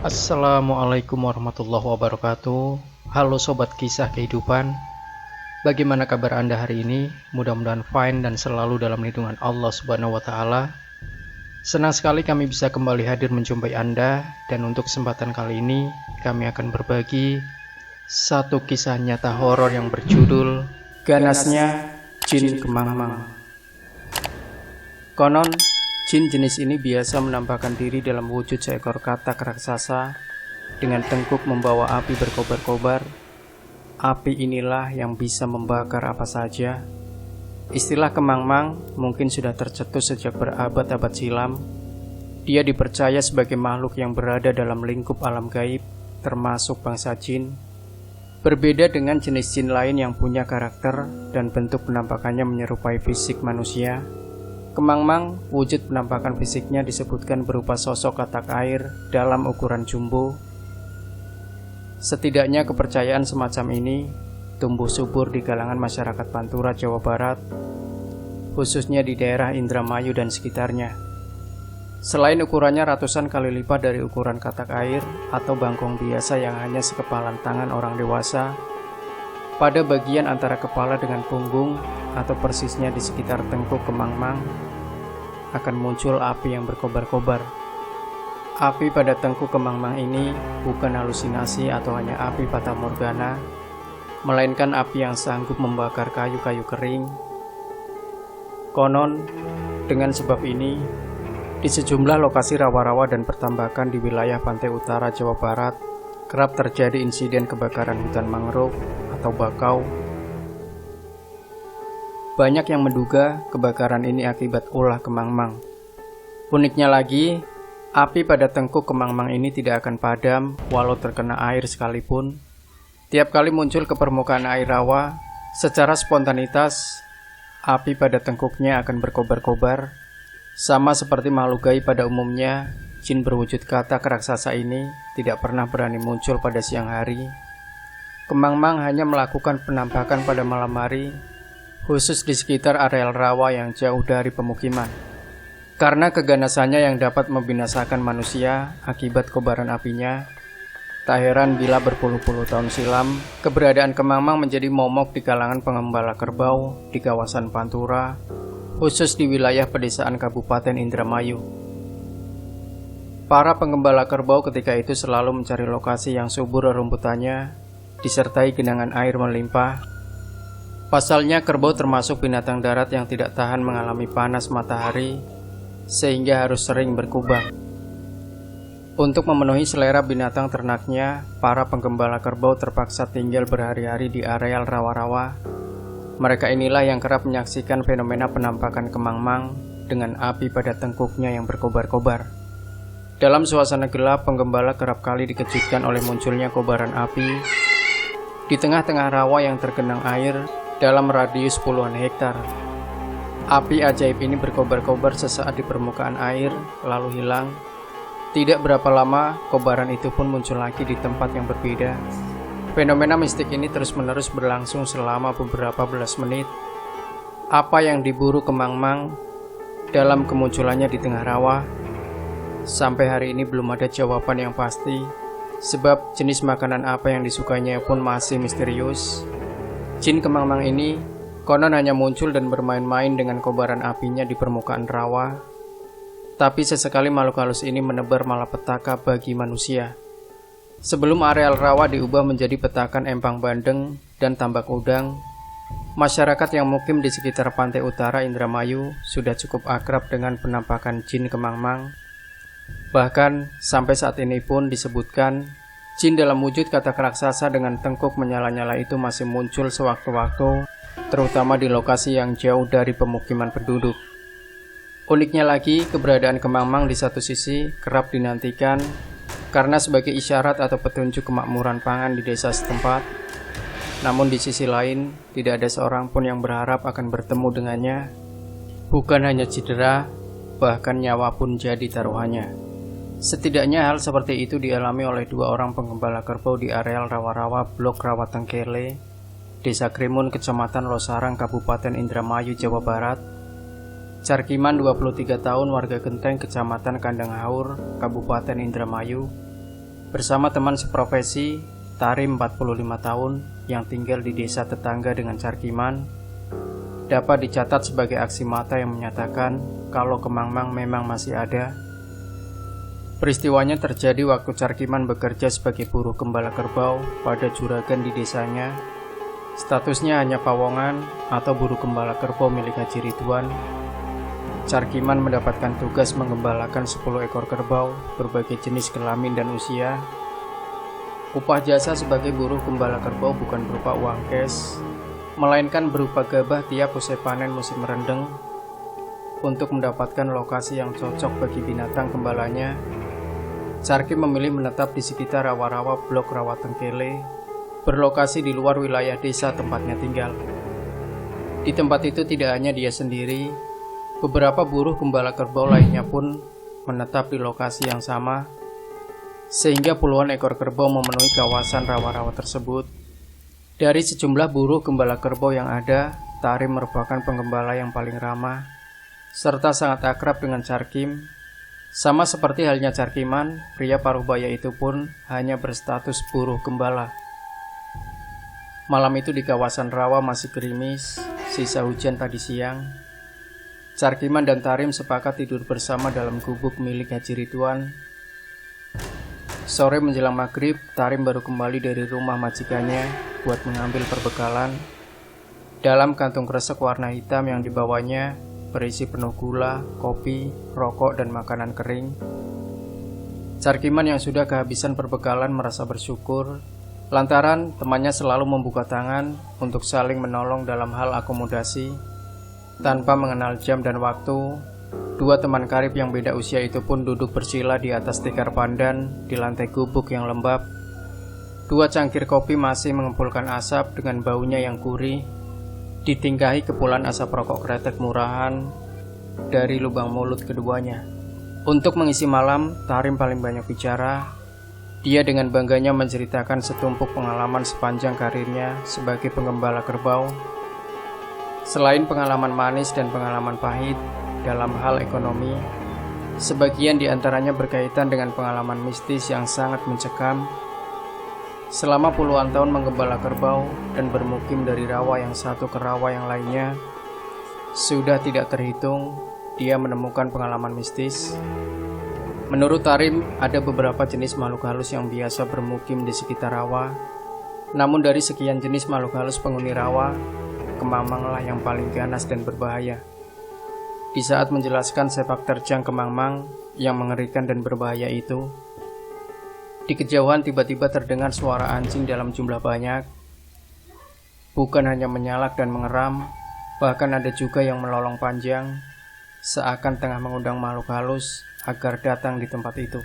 Assalamualaikum warahmatullahi wabarakatuh. Halo sobat kisah kehidupan. Bagaimana kabar Anda hari ini? Mudah-mudahan fine dan selalu dalam lindungan Allah Subhanahu wa taala. Senang sekali kami bisa kembali hadir menjumpai Anda, dan untuk kesempatan kali ini kami akan berbagi satu kisah nyata horor yang berjudul Ganasnya Jin Kemangmang. Konon jin jenis ini biasa menampakkan diri dalam wujud seekor katak raksasa dengan tengkuk membawa api berkobar-kobar. Api inilah yang bisa membakar apa saja. Istilah kemangmang mungkin sudah tercetus sejak berabad-abad silam. Dia dipercaya sebagai makhluk yang berada dalam lingkup alam gaib, termasuk bangsa jin. Berbeda dengan jenis jin lain yang punya karakter dan bentuk penampakannya menyerupai fisik manusia, kemangmang wujud penampakan fisiknya disebutkan berupa sosok katak air dalam ukuran jumbo. Setidaknya kepercayaan semacam ini tumbuh subur di kalangan masyarakat Pantura, Jawa Barat, khususnya di daerah Indramayu dan sekitarnya. Selain ukurannya ratusan kali lipat dari ukuran katak air atau bangkong biasa yang hanya sekepalan tangan orang dewasa, pada bagian antara kepala dengan punggung atau persisnya di sekitar tengkuk kemangmang akan muncul api yang berkobar-kobar. Api pada tengkuk kemangmang ini bukan halusinasi atau hanya api fata morgana, melainkan api yang sanggup membakar kayu-kayu kering. Konon, dengan sebab ini, di sejumlah lokasi rawa-rawa dan pertambakan di wilayah pantai utara Jawa Barat kerap terjadi insiden kebakaran hutan mangrove atau bakau. Banyak yang menduga kebakaran ini akibat ulah kemangmang. Uniknya lagi, api pada tengkuk kemangmang ini tidak akan padam walau terkena air sekalipun. Tiap kali muncul ke permukaan air rawa, secara spontanitas, api pada tengkuknya akan berkobar-kobar. Sama seperti makhluk gaib pada umumnya, jin berwujud katak raksasa ini tidak pernah berani muncul pada siang hari. Kemangmang hanya melakukan penampakan pada malam hari, khusus di sekitar areal rawa yang jauh dari pemukiman. Karena keganasannya yang dapat membinasakan manusia akibat kobaran apinya, tak heran bila berpuluh-puluh tahun silam, keberadaan kemangmang menjadi momok di kalangan pengembala kerbau di kawasan Pantura, khusus di wilayah pedesaan Kabupaten Indramayu. Para penggembala kerbau ketika itu selalu mencari lokasi yang subur rerumputannya, disertai genangan air melimpah. Pasalnya kerbau termasuk binatang darat yang tidak tahan mengalami panas matahari, sehingga harus sering berkubang. Untuk memenuhi selera binatang ternaknya, para penggembala kerbau terpaksa tinggal berhari-hari di areal rawa-rawa. Mereka inilah yang kerap menyaksikan fenomena penampakan kemangmang dengan api pada tengkuknya yang berkobar-kobar. Dalam suasana gelap, penggembala kerap kali dikejutkan oleh munculnya kobaran api di tengah-tengah rawa yang tergenang air dalam radius puluhan hektar. Api ajaib ini berkobar-kobar sesaat di permukaan air, lalu hilang. Tidak berapa lama, kobaran itu pun muncul lagi di tempat yang berbeda. Fenomena mistik ini terus-menerus berlangsung selama beberapa belas menit. Apa yang diburu kemangmang dalam kemunculannya di tengah rawa? Sampai hari ini belum ada jawaban yang pasti, sebab jenis makanan apa yang disukainya pun masih misterius. Jin kemangmang ini konon hanya muncul dan bermain-main dengan kobaran apinya di permukaan rawa. Tapi sesekali makhluk halus ini menebar malapetaka bagi manusia. Sebelum areal rawa diubah menjadi petakan empang bandeng dan tambak udang, masyarakat yang mukim di sekitar pantai utara Indramayu sudah cukup akrab dengan penampakan jin kemangmang. Bahkan sampai saat ini pun disebutkan jin dalam wujud katak raksasa dengan tengkuk menyala-nyala itu masih muncul sewaktu-waktu, terutama di lokasi yang jauh dari pemukiman penduduk. Uniknya lagi, keberadaan kemangmang di satu sisi kerap dinantikan karena sebagai isyarat atau petunjuk kemakmuran pangan di desa setempat. Namun di sisi lain, tidak ada seorang pun yang berharap akan bertemu dengannya. Bukan hanya cedera, bahkan nyawa pun jadi taruhannya. Setidaknya hal seperti itu dialami oleh dua orang penggembala kerbau di areal rawa-rawa Blok Rawa Tengkele, Desa Krimun, Kecamatan Losarang, Kabupaten Indramayu, Jawa Barat. Carkiman 23 tahun, warga Genteng, Kecamatan Kandang Haur, Kabupaten Indramayu. Bersama teman seprofesi, Tarim 45 tahun yang tinggal di desa tetangga dengan Carkiman, dapat dicatat sebagai aksi mata yang menyatakan kalau Kemangmang memang masih ada. Peristiwanya terjadi waktu Carkiman bekerja sebagai buruh gembala kerbau pada juragan di desanya. Statusnya hanya pawongan atau buruh gembala kerbau milik Haji Ridwan. Carkiman mendapatkan tugas menggembalakan 10 ekor kerbau berbagai jenis kelamin dan usia. Upah jasa sebagai buruh gembala kerbau bukan berupa uang cash, melainkan berupa gabah tiap usai panen musim rendeng. Untuk mendapatkan lokasi yang cocok bagi binatang gembalanya, Carkim memilih menetap di sekitar rawa-rawa blok Rawatengkele, berlokasi di luar wilayah desa tempatnya tinggal. Di tempat itu tidak hanya dia sendiri, beberapa buruh gembala kerbau lainnya pun menetap di lokasi yang sama, sehingga puluhan ekor kerbau memenuhi kawasan rawa-rawa tersebut. Dari sejumlah buruh gembala kerbau yang ada, Tarim merupakan penggembala yang paling ramah, serta sangat akrab dengan Carkim. Sama seperti halnya Carkiman, pria Parubaya itu pun hanya berstatus buruh gembala. Malam itu di kawasan rawa masih gerimis, sisa hujan tadi siang. Carkiman dan Tarim sepakat tidur bersama dalam gubuk milik Haji Ridwan. Sore menjelang maghrib, Tarim baru kembali dari rumah majikannya buat mengambil perbekalan. Dalam kantung kresek warna hitam yang dibawanya berisi penuh gula, kopi, rokok, dan makanan kering. Carkiman yang sudah kehabisan perbekalan merasa bersyukur lantaran temannya selalu membuka tangan untuk saling menolong dalam hal akomodasi. Tanpa mengenal jam dan waktu, dua teman karib yang beda usia itu pun duduk bersila di atas tikar pandan di lantai gubuk yang lembab. Dua cangkir kopi masih mengepulkan asap dengan baunya yang gurih, ditingkahi kepulan asap rokok kretek murahan dari lubang mulut keduanya. Untuk mengisi malam, Tarim paling banyak bicara. Dia dengan bangganya menceritakan setumpuk pengalaman sepanjang karirnya sebagai penggembala kerbau. Selain pengalaman manis dan pengalaman pahit dalam hal ekonomi, sebagian diantaranya berkaitan dengan pengalaman mistis yang sangat mencekam. Selama puluhan tahun menggembala kerbau dan bermukim dari rawa yang satu ke rawa yang lainnya, sudah tidak terhitung dia menemukan pengalaman mistis. Menurut Tarim, ada beberapa jenis makhluk halus yang biasa bermukim di sekitar rawa. Namun dari sekian jenis makhluk halus penghuni rawa, Kemangmanglah yang paling ganas dan berbahaya. Di saat menjelaskan sepak terjang Kemangmang yang mengerikan dan berbahaya itu, di kejauhan tiba-tiba terdengar suara anjing dalam jumlah banyak. Bukan hanya menyalak dan mengeram, bahkan ada juga yang melolong panjang, seakan tengah mengundang makhluk halus agar datang di tempat itu.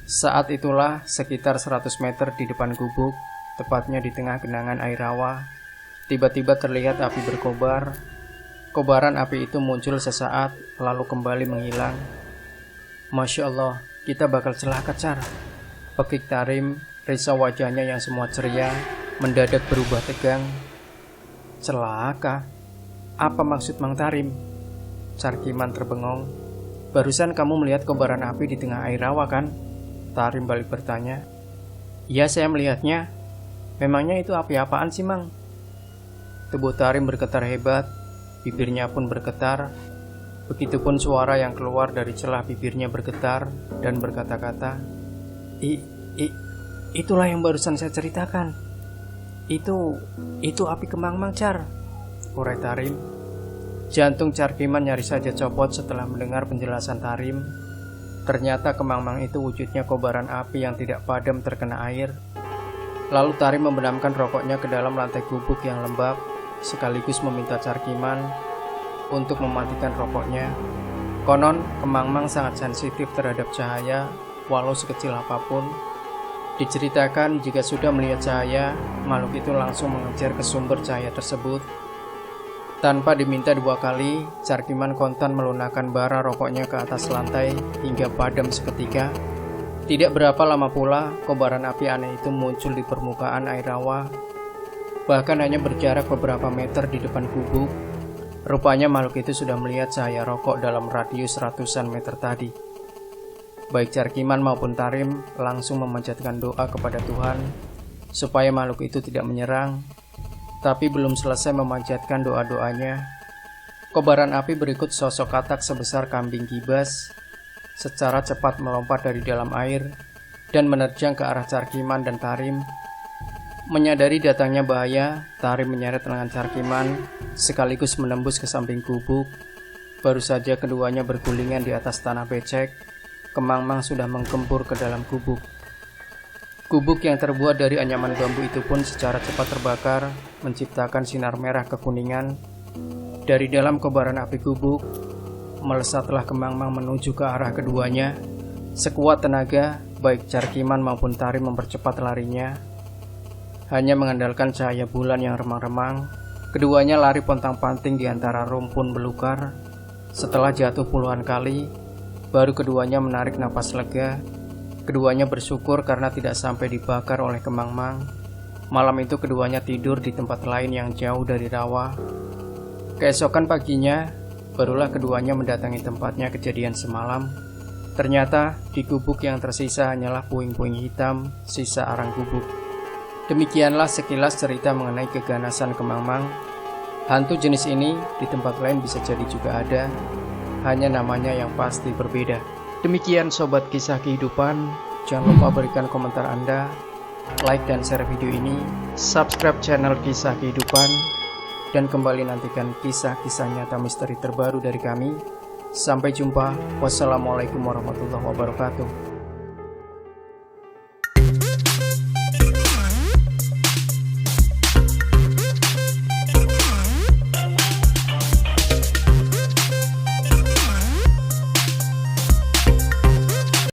Saat itulah sekitar 100 meter di depan gubuk, tepatnya di tengah genangan air rawa, tiba-tiba terlihat api berkobar. Kobaran api itu muncul sesaat, lalu kembali menghilang. Masya Allah, kita bakal celaka, Car. Pekik Tarim, risau wajahnya yang semua ceria, mendadak berubah tegang. Celaka? Apa maksud Mang Tarim? Carkiman terbengong. Barusan kamu melihat kobaran api di tengah air rawa kan? Tarim balik bertanya. Iya, saya melihatnya. Memangnya itu api apaan sih, Mang? Tubuh Tarim bergetar hebat, bibirnya pun bergetar. Begitupun suara yang keluar dari celah bibirnya bergetar dan berkata-kata, itulah yang barusan saya ceritakan. Itu api Kemangmang, Car, urai Tarim. Jantung Carkiman nyaris saja copot setelah mendengar penjelasan Tarim. Ternyata Kemangmang itu wujudnya kobaran api yang tidak padam terkena air. Lalu Tarim membenamkan rokoknya ke dalam lantai gubuk yang lembab, sekaligus meminta Carkiman untuk mematikan rokoknya. Konon, Kemangmang sangat sensitif terhadap cahaya, walau sekecil apapun. Diceritakan jika sudah melihat cahaya, makhluk itu langsung mengejar ke sumber cahaya tersebut. Tanpa diminta 2 kali, Carkiman kontan melunakkan bara rokoknya ke atas lantai hingga padam seketika. Tidak berapa lama pula, kobaran api aneh itu muncul di permukaan air rawa. Bahkan hanya berjarak beberapa meter di depan gubuk. Rupanya makhluk itu sudah melihat cahaya rokok dalam radius ratusan meter tadi. baik Carkiman maupun Tarim langsung memanjatkan doa kepada Tuhan supaya makhluk itu tidak menyerang. Tapi belum selesai memanjatkan doa-doanya, kobaran api berikut sosok katak sebesar kambing gibas secara cepat melompat dari dalam air dan menerjang ke arah Carkiman dan Tarim. Menyadari datangnya bahaya, Tarim menyeret lengan Carkiman sekaligus menembus ke samping gubuk. Baru saja keduanya bergulingan di atas tanah becek, Kemang-Mang sudah menggempur ke dalam gubuk. Gubuk yang terbuat dari anyaman bambu itu pun secara cepat terbakar, menciptakan sinar merah kekuningan. Dari dalam kobaran api gubuk, melesatlah Kemang-Mang menuju ke arah keduanya. Sekuat tenaga, baik Carkiman maupun Tarim mempercepat larinya. Hanya mengandalkan cahaya bulan yang remang-remang, keduanya lari pontang-panting di antara rumpun belukar. Setelah jatuh puluhan kali, baru keduanya menarik napas lega. Keduanya bersyukur karena tidak sampai dibakar oleh Kemang-Mang. Malam itu keduanya tidur di tempat lain yang jauh dari rawa. Keesokan paginya, barulah keduanya mendatangi tempatnya kejadian semalam. Ternyata di gubuk yang tersisa hanyalah puing-puing hitam, sisa arang gubuk. Demikianlah sekilas cerita mengenai keganasan Kemang-Mang. Hantu jenis ini di tempat lain bisa jadi juga ada, hanya namanya yang pasti berbeda. Demikian sobat kisah kehidupan, jangan lupa berikan komentar Anda, like dan share video ini, subscribe channel kisah kehidupan, dan kembali nantikan kisah-kisah nyata misteri terbaru dari kami. Sampai jumpa, wassalamualaikum warahmatullahi wabarakatuh.